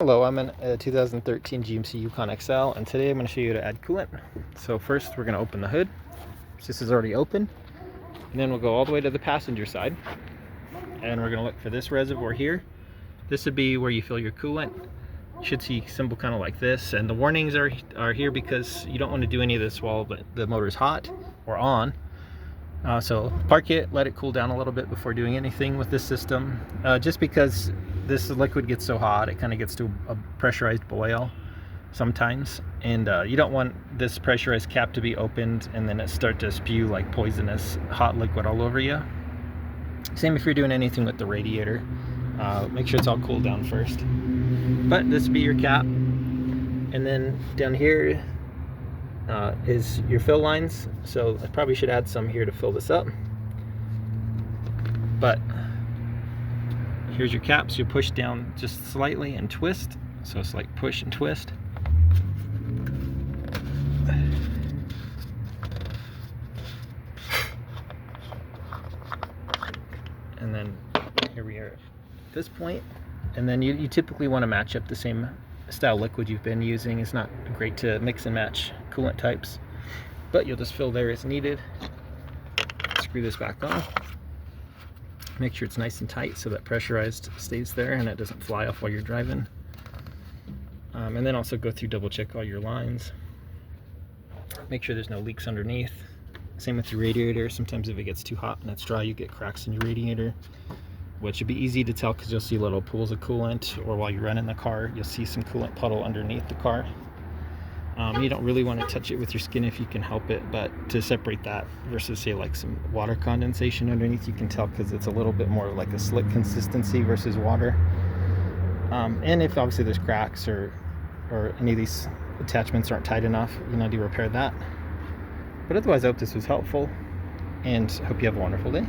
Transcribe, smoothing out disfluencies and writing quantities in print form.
Hello, I'm in a 2013 GMC Yukon XL, and today I'm going to show you how to add coolant. So first we're going to open the hood. This is already open, and then we'll go all the way to the passenger side, and we're going to look for this reservoir here. This would be where you fill your coolant. You should see a symbol kind of like this, and the warnings are here because you don't want to do any of this while the motor is hot or on. So park it, let it cool down a little bit before doing anything with this system, just because this liquid gets so hot it kind of gets to a pressurized boil sometimes, and you don't want this pressurized cap to be opened and then it start to spew like poisonous hot liquid all over you. Same if you're doing anything with the radiator. Make sure it's all cooled down first. But this would be your cap, and then down here is your fill lines. So I probably should add some here to fill this up, but here's your caps. You push down just slightly and twist, so it's like push and twist. And then here we are at this point, and then you typically want to match up the same style liquid you've been using. It's not great to mix and match coolant types, but you'll just fill there as needed. Screw this back on. Make sure it's nice and tight so that pressurized stays there and it doesn't fly off while you're driving. And then also go through, double check all your lines. Make sure there's no leaks underneath. Same with your radiator. Sometimes if it gets too hot and it's dry, you get cracks in your radiator, which should be easy to tell because you'll see little pools of coolant, or while you're running the car, you'll see some coolant puddle underneath the car. You don't really want to touch it with your skin if you can help it, but to separate that versus say like some water condensation underneath, you can tell because it's a little bit more like a slick consistency versus water. And if obviously there's cracks or any of these attachments aren't tight enough, you know, to repair that. But otherwise, I hope this was helpful, and hope you have a wonderful day.